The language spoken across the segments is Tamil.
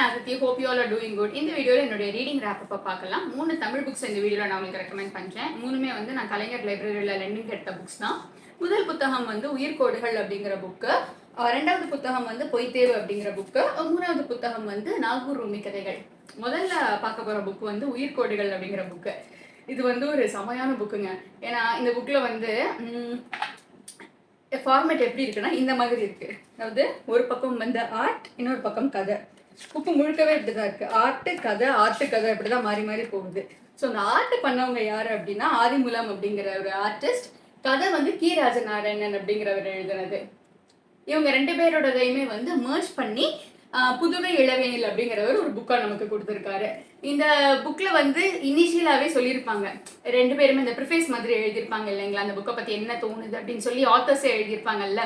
Aditi. Hope you all are doing good. இந்த வீடியோல என்னோட ரீடிங் ரேப் அப் பார்க்கலாம். 3 தமிழ் புக்ஸ் இந்த வீடியோல நான் உங்களுக்கு ரெக்கமெண்ட் பண்றேன். மூணுமே வந்து நான் கலைஞர் லைப்ரரியில லெண்டிங் எடுத்த புக்ஸ் தான். முதல் புத்தகம் வந்து உயிர்கோடுகள் அப்படிங்கிற புக்கு, ரெண்டாவது புத்தகம் வந்து பொய்த்தேர்வு அப்படிங்கிற புக்கு, மூணாவது புத்தகம் வந்து நாகூர் ரூமி கதைகள். முதல்ல பார்க்க போற புக் வந்து உயிர்கோடுகள் அப்படிங்கிற புக்கு. இது வந்து ஒரு செமையான புக்குங்க. ஏன்னா இந்த புக்ல வந்து ஃபார்மேட் எப்படி இருக்குன்னா இந்த மாதிரி இருக்கு. அதாவது ஒரு பக்கம் வந்து ஆர்ட், இன்னொரு பக்கம் கதை. புக்கு முழுக்கவே இப்படிதான் இருக்கு. ஆர்ட் கதை இப்படிதான் மாறி மாறி போகுது. ஸோ அந்த ஆர்ட் பண்ணவங்க யாரு அப்படின்னா ஆதிமூலம் அப்படிங்கிற ஒரு ஆர்டிஸ்ட். கதை வந்து கி ராஜநாராயணன் அப்படிங்கிறவர் எழுதுனது. இவங்க ரெண்டு பேரோடதையுமே வந்து மர்ஜ் பண்ணி புதுவை இளவேனில் அப்படிங்கிறவர் ஒரு புக்கா நமக்கு கொடுத்துருக்காரு. இந்த புக்ல வந்து இனிஷியலாவே சொல்லியிருப்பாங்க, ரெண்டு பேருமே இந்த ப்ரிஃபேஸ் மாதிரி எழுதியிருப்பாங்க இல்லைங்களா, அந்த புக்கை பத்தி என்ன தோணுது அப்படின்னு சொல்லி ஆத்தர்ஸே எழுதியிருப்பாங்கல்ல.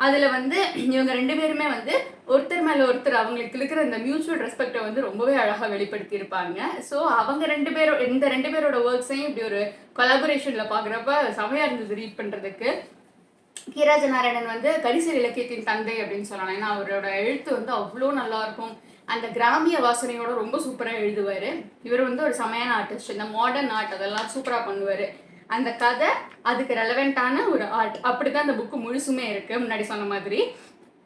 அதுல வந்து இவங்க ரெண்டு பேருமே வந்து ஒருத்தர் மேல ஒருத்தர் அவங்களுக்கு இருக்கிற இந்த மியூச்சுவல் ரெஸ்பெக்டை வந்து ரொம்பவே அழகா வெளிப்படுத்தி இருப்பாங்க. ஸோ அவங்க இந்த ரெண்டு பேரோட ஒர்க்ஸையும் இப்படி ஒரு கொலாபரேஷன்ல பாக்குறப்ப செமையா இருந்தது ரீட் பண்றதுக்கு. கி ராஜநாராயணன் வந்து கரிசல் இலக்கியத்தின் தந்தை அப்படின்னு சொல்லலாம். ஏன்னா அவரோட எழுத்து வந்து அவ்வளோ நல்லா இருக்கும். அந்த கிராமிய வாசனையோட ரொம்ப சூப்பராக எழுதுவார். இவர் வந்து ஒரு செமையான ஆர்டிஸ்ட். இந்த மாடர்ன் ஆர்ட் அதெல்லாம் சூப்பராக பண்ணுவார். அந்த கதை அதுக்கு ரெலவெண்ட்டான ஒரு ஆர்ட். அப்படிதான் அந்த புக்கு முழுசுமே இருக்கு. முன்னாடி சொன்ன மாதிரி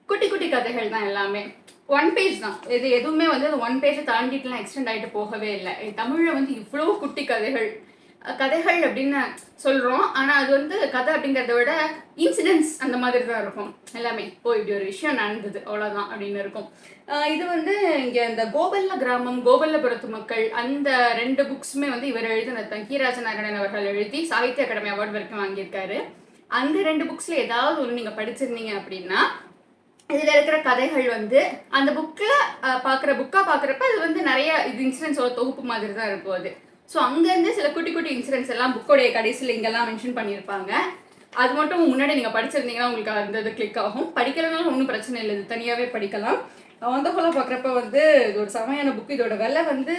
குட்டி குட்டி கதைகள் தான் எல்லாமே. 1 பேஜ் தான் இது. எதுவுமே வந்து அந்த 1 பேஜை தாண்டிட்டுலாம் எக்ஸ்டெண்ட் ஆகிட்டு போகவே இல்லை. தமிழில் வந்து இவ்வளோ குட்டி கதைகள் அப்படின்னு சொல்றோம். ஆனா அது வந்து கதை அப்படிங்கிறத விட இன்சிடென்ட்ஸ் அந்த மாதிரி தான் இருக்கும் எல்லாமே. இப்படி ஒரு விஷயம் நடந்தது அவ்வளவுதான் அப்படின்னு இருக்கும். இது வந்து இங்க இந்த கோபல்ல கிராமம், கோபல்லபுரத்து மக்கள், அந்த 2 புக்ஸுமே வந்து இவர் எழுதினது. கி ராஜநாராயணன் அவர்கள் எழுதி சாகித்ய அகாடமி அவார்டு வரைக்கும் வாங்கியிருக்காரு. அந்த 2 புக்ஸ்ல ஏதாவது ஒன்று நீங்க படிச்சிருந்தீங்க அப்படின்னா இதுல இருக்கிற கதைகள் வந்து அந்த புக்கா பாக்குறப்ப அது வந்து நிறைய இது இன்சிடென்ட்ஸோட தொகுப்பு மாதிரி தான் இருக்கும் அது. ஸோ அங்கேருந்து சில குட்டி குட்டி இன்சிடென்ட்ஸ் எல்லாம் புக்கோடைய கடைசியில் இங்கெல்லாம் மென்ஷன் பண்ணியிருப்பாங்க. அது மட்டும் முன்னாடி நீங்கள் படிச்சிருந்தீங்கன்னா உங்களுக்கு அந்த இது கிளிக் ஆகும். படிக்கலனாலும் ஒன்றும் பிரச்சனை இல்லை, இது தனியாகவே படிக்கலாம். அந்த போல பார்க்குறப்ப வந்து இது ஒரு செமையான புக்கு. இதோட விலை வந்து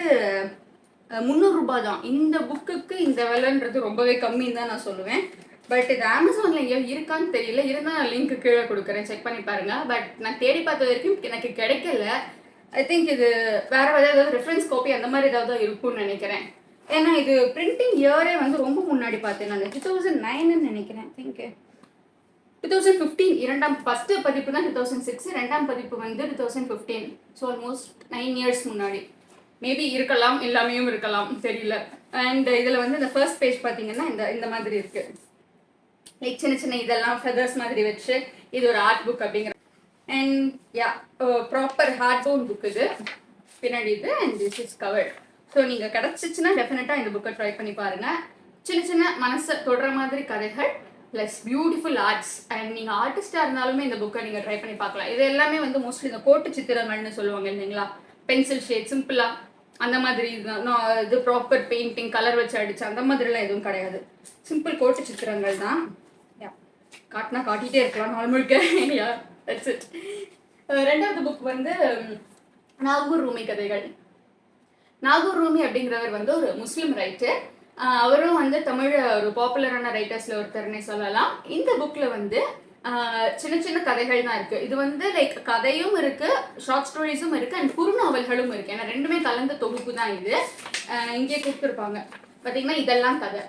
300 ரூபாய் தான். இந்த புக்குக்கு இந்த விலைன்றது ரொம்பவே கம்மின்னு தான் நான் சொல்லுவேன். பட் இது அமேசானில் எங்கேயோ இருக்கான்னு தெரியல. இருந்தால் நான் லிங்க் கீழே கொடுக்குறேன், செக் பண்ணி பாருங்க. பட் நான் தேடி பார்த்த வரைக்கும் எனக்கு கிடைக்கல. ஐ திங்க் இது வேற ஏதாவது ரெஃபரன்ஸ் காப்பி அந்த மாதிரி ஏதாவது இருக்கும்னு நினைக்கிறேன். ஏன்னா இது பிரிண்டிங் இயரே வந்து ரொம்ப முன்னாடி பார்த்தேன் நான். 2009 நினைக்கிறேன். திங்க் 2015 இரண்டாம் ஃபர்ஸ்ட் பதிப்பு தான் 2006, ரெண்டாம் பதிப்பு வந்து 2015. ஸோ ஆல்மோஸ்ட் 9 இயர்ஸ் முன்னாடி. மேபி இருக்கலாம், எல்லாமே இருக்கலாம், தெரியல. அண்ட் இதில் வந்து இந்த ஃபர்ஸ்ட் பேஜ் பார்த்தீங்கன்னா இந்த மாதிரி இருக்கு. லைக் சின்ன சின்ன இதெல்லாம் ஃபெதர்ஸ் மாதிரி வச்சு இது ஒரு ஆர்ட் புக் அப்படிங்கிற. And proper hard bound book இது. பின்னாடி இது and this is covered. So நீங்கள் கிடச்சிச்சின்னா டெஃபினட்டாக இந்த புக்கை ட்ரை பண்ணி பாருங்கள். சின்ன சின்ன மனசை தொடுற மாதிரி கதைகள் ப்ளஸ் பியூட்டிஃபுல் ஆர்ட்ஸ். அண்ட் நீங்கள் ஆர்டிஸ்டாக இருந்தாலுமே இந்த புக்கை நீங்கள் ட்ரை பண்ணி பார்க்கலாம். இது எல்லாமே வந்து மோஸ்ட்லி இந்த கோட்டு சித்திரங்கள்னு சொல்லுவாங்க இல்லைங்களா, பென்சில் ஷேட் சிம்பிளாக அந்த மாதிரி இதுதான். இது ப்ராப்பர் பெயிண்டிங் கலர் வச்சு அடிச்சு அந்த மாதிரிலாம் எதுவும் கிடையாது. சிம்பிள் கோட்டு சித்திரங்கள் தான். காட்டினா காட்டிகிட்டே இருக்கலாம் நாள் முழுக்க. ரெண்டாவது புக் வந்து நாகூர் ரூமி கதைகள். நாகூர் ரூமி அப்படிங்கிறவர் வந்து ஒரு முஸ்லீம் ரைட்டர். அவரும் வந்து தமிழ் ஒரு பாப்புலரான ரைட்டர்ஸ்ல ஒருத்தர்னே சொல்லலாம். இந்த புக்ல வந்து சின்ன சின்ன கதைகள் தான் இருக்கு. இது வந்து லைக் கதையும் இருக்கு, ஷார்ட் ஸ்டோரிஸும் இருக்கு, அண்ட் குறுநாவல்களும் இருக்கு. ஏன்னா ரெண்டுமே கலந்த தொகுப்பு தான் இது. இங்கே கொடுத்துருப்பாங்க பார்த்தீங்கன்னா இதெல்லாம் கதை.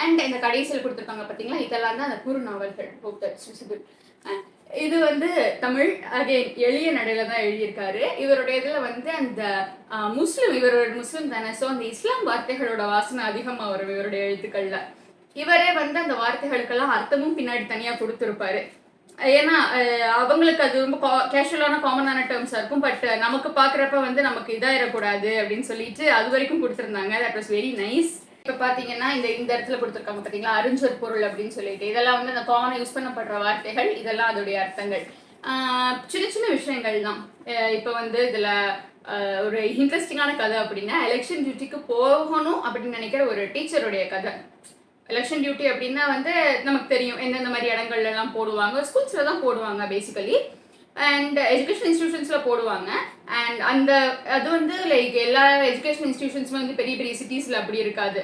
அண்ட் இந்த கடைசியில் கொடுத்துருக்காங்க பார்த்தீங்களா, இதெல்லாம் தான் அந்த குறுநாவல்கள். இது வந்து தமிழ் அகைன் எளிய நடையில தான் எழுதியிருக்காரு. இவருடைய இதுல வந்து அந்த இவரோட முஸ்லிம் தானே. ஸோ அந்த இஸ்லாம் வார்த்தைகளோட வாசனை அதிகமாக வரும் இவருடைய எழுத்துக்கள்ல. இவரே வந்து அந்த வார்த்தைகளுக்கெல்லாம் அர்த்தமும் பின்னாடி தனியா கொடுத்துருப்பாரு. ஏன்னா அவங்களுக்கு அது ரொம்ப கேஷுவலான காமனான டேர்ம்ஸா இருக்கும். பட் நமக்கு பாக்குறப்ப வந்து நமக்கு இதாயிடக்கூடாது அப்படின்னு சொல்லிட்டு அது வரைக்கும் கொடுத்துருந்தாங்க. That was very nice. இப்போ பார்த்தீங்கன்னா இந்த இடத்துல கொடுத்துருக்காங்க பார்த்தீங்களா, அறிஞ்சொர் பொருள் அப்படின்னு சொல்லிட்டு. இதெல்லாம் வந்து அந்த காமனாக யூஸ் பண்ணப்படுற வார்த்தைகள், இதெல்லாம் அதோடைய அர்த்தங்கள். சின்ன சின்ன விஷயங்கள் தான். இப்போ வந்து இதில் ஒரு இன்ட்ரெஸ்டிங்கான கதை அப்படின்னா, எலெக்ஷன் டியூட்டிக்கு போகணும் அப்படின்னு நினைக்கிற ஒரு டீச்சருடைய கதை. எலெக்ஷன் டியூட்டி அப்படின்னா வந்து நமக்கு தெரியும் எந்தெந்த மாதிரி இடங்கள்லாம் போடுவாங்க. ஸ்கூல்ஸில் தான் போடுவாங்க பேசிக்கலி. அண்ட் எஜுகேஷன் இன்ஸ்டிடியூஷன்ஸில் போடுவாங்க. அண்ட் அது வந்து லைக் எல்லா எஜுகேஷன் இன்ஸ்டிடியூஷன்ஸுமே வந்து பெரிய பெரிய சிட்டிஸில் அப்படி இருக்காது.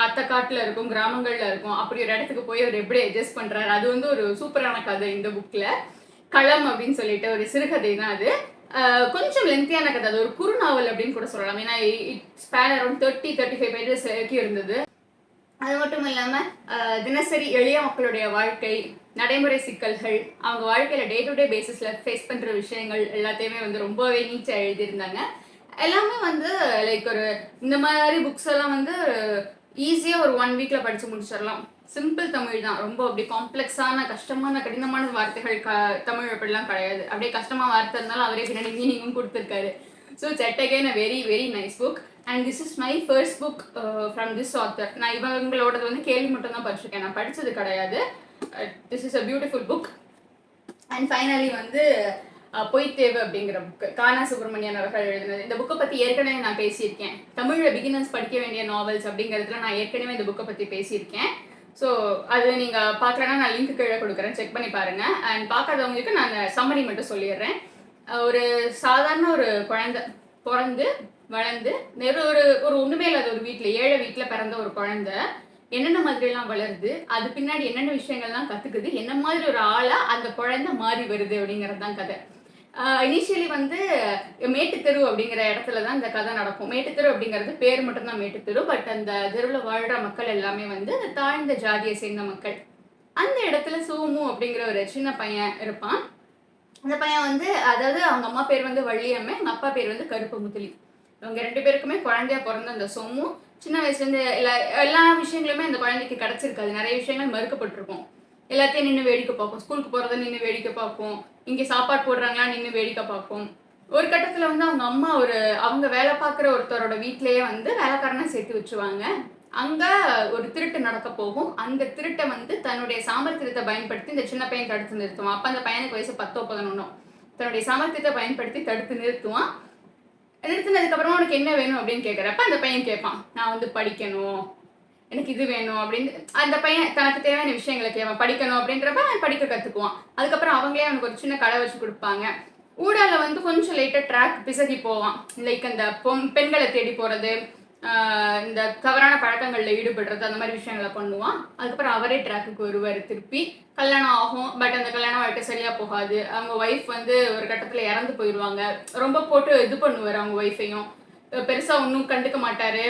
அத்தக்காட்டில் இருக்கும், கிராமங்களில் இருக்கும். அப்படி ஒரு இடத்துக்கு போய் அவர் எப்படி அட்ஜஸ்ட் பண்ணுறாரு, அது வந்து ஒரு சூப்பரான கதை இந்த புக்கில். களம் அப்படின்னு சொல்லிட்டு ஒரு சிறுகதை தான் அது. கொஞ்சம் லென்த்தியான கதை, அது ஒரு குறுநாவல் அப்படின்னு கூட சொல்லலாம். ஏன்னா இட் ஸ்பேன் அரௌண்ட் 30-35 பேஜஸ் வரைக்கும் இருந்தது. அது மட்டும் இல்லாமல் தினசரி எளிய மக்களுடைய வாழ்க்கை, நடைமுறை சிக்கல்கள், அவங்க வாழ்க்கையில் டே டு டே பேசிஸில் ஃபேஸ் பண்ணுற விஷயங்கள் எல்லாத்தையுமே வந்து ரொம்பவே நீட்டாக எழுதியிருந்தாங்க. எல்லாமே வந்து லைக் ஒரு இந்த மாதிரி புக்ஸ் எல்லாம் வந்து ஈஸியாக ஒரு 1 வீக்கில் படித்து முடிச்சிடலாம். சிம்பிள் தமிழ் தான், ரொம்ப அப்படி காம்ப்ளெக்ஸான கஷ்டமான கடினமான வார்த்தைகள் தமிழ் அப்படிலாம் கிடையாது. அப்படியே கஷ்டமாக வார்த்தை இருந்தாலும் அவரே பின்னாடி மீனிங்கும் கொடுத்துருக்காரு. So set again a very very nice book and this is my first book from this author. நான் இவங்களோடது வந்து கேள்வி மட்டும் தான் படிச்சிருக்கேன், நான் படித்தது கிடையாது. This is a beautiful book. And finally வந்து பொய்த்தேவு அப்படிங்கிற புக்கு கானா சுப்பிரமணியன் அவர்கள் எழுதினது. இந்த புக்கை பற்றி ஏற்கனவே நான் பேசியிருக்கேன். தமிழில் பிகினர்ஸ் படிக்க வேண்டிய நாவல்ஸ் அப்படிங்கிறதுல நான் ஏற்கனவே இந்த புக்கை பற்றி பேசியிருக்கேன். ஸோ அது நீங்கள் பார்க்கலன்னா நான் லிங்க் கீழே கொடுக்குறேன், செக் பண்ணி பாருங்கள். அண்ட் பார்க்காதவங்களுக்கு நான் சம்மரி மட்டும் சொல்லிடுறேன். ஒரு சாதாரண ஒரு குழந்தை பிறந்து வளர்ந்து ஒரு ஒன்றுமே இல்லாத ஒரு வீட்டில், ஏழை வீட்டில் பிறந்த ஒரு குழந்தை என்னென்ன மாதிரிலாம் வளருது, அது பின்னாடி என்னென்ன விஷயங்கள்லாம் கற்றுக்குது, என்ன மாதிரி ஒரு ஆளாக அந்த குழந்தை மாறி வருது அப்படிங்கிறது தான் கதை. இனிஷியலி வந்து மேட்டுத்தெரு அப்படிங்கிற இடத்துல தான் இந்த கதை நடக்கும். மேட்டுத்தெரு அப்படிங்கிறது பேர் மட்டும்தான் மேட்டுத்தெரு, பட் அந்த தெருவில் வாழ்கிற மக்கள் எல்லாமே வந்து தாழ்ந்த ஜாதியை சேர்ந்த மக்கள். அந்த இடத்துல சோமு அப்படிங்கிற ஒரு சின்ன பையன் இருப்பான். அந்த பையன் வந்து அதாவது அவங்க அம்மா பேர் வந்து வள்ளியம்மை, அவங்க அப்பா பேர் வந்து கருப்பு முத்தலி. இவங்க 2 பேருக்குமே குழந்தையா பிறந்த அந்த சோமு சின்ன வயசுலேருந்து எல்லா விஷயங்களுமே அந்த குழந்தைக்கு கிடச்சிருக்காது. நிறைய விஷயங்கள் மறுக்கப்பட்டிருக்கும். எல்லாத்தையும் நின்று வேடிக்கை பார்ப்போம். ஸ்கூலுக்கு போகிறத நின்று வேடிக்கை பார்ப்போம். இங்கே சாப்பாடு போடுறாங்களா நின்று வேடிக்கை பார்ப்போம். ஒரு கட்டத்தில் வந்து அவங்க அம்மா அவங்க வேலை பார்க்குற ஒருத்தரோட வீட்டிலேயே வந்து வேலைக்காரனை சேர்த்து வச்சுருவாங்க. அங்கே ஒரு திருட்டு நடக்க போகும். அந்த திருட்டை வந்து தன்னுடைய சாமர்த்தியத்தை பயன்படுத்தி இந்த சின்ன பையன் தடுத்து நிறுத்துவான். அப்போ அந்த பையனுக்கு வயசு 10-11. தன்னுடைய சாமர்த்தியத்தை பயன்படுத்தி தடுத்து நிறுத்துவான். நிறுத்தினதுக்கப்புறமா உனக்கு என்ன வேணும் அப்படின்னு கேட்குறப்ப அந்த பையன் கேட்பான், நான் வந்து படிக்கணும், எனக்கு இது வேணும் அப்படின்னு. அந்த பையன் தனக்கு தேவையான விஷயங்களை கேட்பான். படிக்கணும் அப்படின்றப்ப அவன் படிக்க கற்றுக்குவான். அதுக்கப்புறம் அவங்களே அவனுக்கு ஒரு சின்ன கடை வச்சு கொடுப்பாங்க. ஊடால வந்து கொஞ்சம் லைட்டாக ட்ராக் பிசகி போவான். லைக் அந்த பெண்களை தேடி போகிறது, இந்த தவறான பழக்கங்களில் ஈடுபடுறது, அந்த மாதிரி விஷயங்களை பண்ணுவான். அதுக்கப்புறம் அவரே ட்ராக்குக்கு வருவார். திருப்பி கல்யாணம் ஆகும். பட் அந்த கல்யாணம் வாழ்க்கை சரியாக போகாது. அவங்க ஒய்ஃப் வந்து ஒரு கட்டத்தில் இறந்து போயிடுவாங்க. ரொம்ப போட்டு இது பண்ணுவார் அவங்க ஒய்ஃபையும். பெருசாக ஒன்றும் கண்டுக்க மாட்டார்.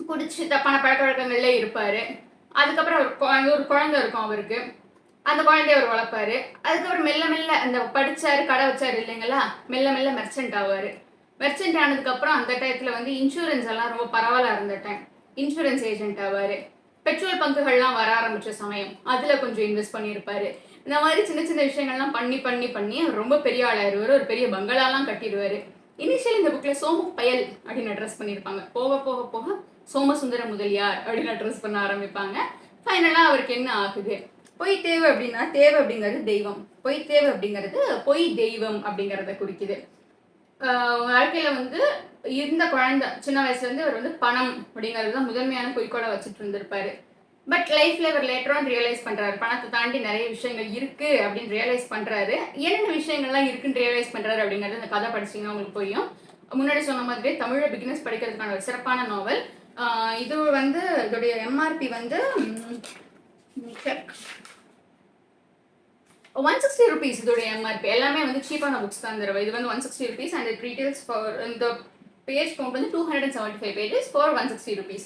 குடிச்சு தப்பான பழக்க வழக்கங்கள்ல இருப்பார். அதுக்கப்புறம் ஒரு குழந்தை இருக்கும் அவருக்கு. அந்த குழந்தைய அவர் வளர்ப்பாரு. அதுக்கப்புறம் மெல்ல மெல்ல அந்த படித்தார், கடை வச்சார் இல்லைங்களா, மெல்ல மெல்ல மெர்ச்சன்ட் ஆவார். மெர்ச்சன்ட் ஆனதுக்கப்புறம் அந்த டயத்தில் வந்து இன்சூரன்ஸ் எல்லாம் ரொம்ப பரவாயில்ல இருந்த டைம். இன்சூரன்ஸ் ஏஜென்ட் ஆவார். பெட்ரோல் பங்குகள்லாம் வர ஆரம்பித்த சமயம் அதில் கொஞ்சம் இன்வெஸ்ட் பண்ணியிருப்பார். இந்த மாதிரி சின்ன சின்ன விஷயங்கள்லாம் பண்ணி அவர் ரொம்ப பெரிய ஆளாயிருவார். ஒரு பெரிய பங்களாலாம் கட்டிடுவார். இனிஷியல் இந்த புக்கில் சோமு பயல் அப்படின்னு அட்ரஸ் பண்ணியிருப்பாங்க. போக போக போக சோமசுந்தர முதலியார் அப்படின்னு அட்ரஸ் பண்ண ஆரம்பிப்பாங்க. ஃபைனலாக அவருக்கு என்ன ஆகுது, பொய் தேவை அப்படின்னா, தேவை அப்படிங்கிறது தெய்வம், பொய் தேவை அப்படிங்கிறது பொய் தெய்வம் அப்படிங்கிறத குறிக்குது. வாழ்க்கையில் வந்து இந்த குழந்தை சின்ன வயசுலேருந்து அவர் வந்து பணம் அப்படிங்கிறது தான் முதன்மையான குறிக்கோளை வச்சுட்டு இருந்திருப்பாரு. பட் லைஃப்பில் இவர் லேட்டராக ரியலைஸ் பண்ணுறாரு, பணத்தை தாண்டி நிறைய விஷயங்கள் இருக்குது அப்படின்னு ரியலைஸ் பண்ணுறாரு. என்னென்ன விஷயங்கள்லாம் இருக்குன்னு ரியலைஸ் பண்ணுறாரு அப்படிங்கிறது இந்த கதை படிச்சிங்கன்னா உங்களுக்கு புரியும். முன்னாடி சொன்ன மாதிரி தமிழை பிகினர்ஸ் படிக்கிறதுக்கான ஒரு சிறப்பான நாவல். இது வந்து இதோடைய எம்ஆர்பி வந்து 160 rupees. இதோடைய எம்ஆர்பி எல்லாமே வந்து சீப்பான புக்ஸ் தான் தருவா. இது வந்து 160 rupees and it retails for இந்த பேஜ் கவுண்ட் வந்து 275 pages ஃபார் 160 rupees.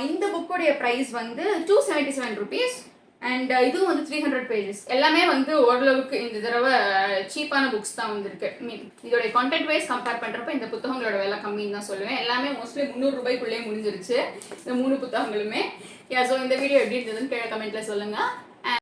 இந்த புக்குடைய ப்ரைஸ் வந்து 277 rupees அண்ட் இதுவும் வந்து 300 pages. எல்லாமே வந்து ஓரளவுக்கு இந்த தடவை சீப்பான புக்ஸ் தான் வந்துருக்கு. இதோடைய கான்டென்ட் வைஸ் கம்பேர் பண்ணுறப்ப இந்த புத்தகங்களோட விலை கம்மின்னு தான் சொல்லுவேன். எல்லாமே மோஸ்ட்லி 300 ரூபாய்க்குள்ளேயே முடிஞ்சிருச்சு இந்த 3 புத்தகங்களுமே. ஸோ இந்த வீடியோ எப்படி இருந்ததுன்னு கீழே கமெண்ட்டில் சொல்லுங்கள்.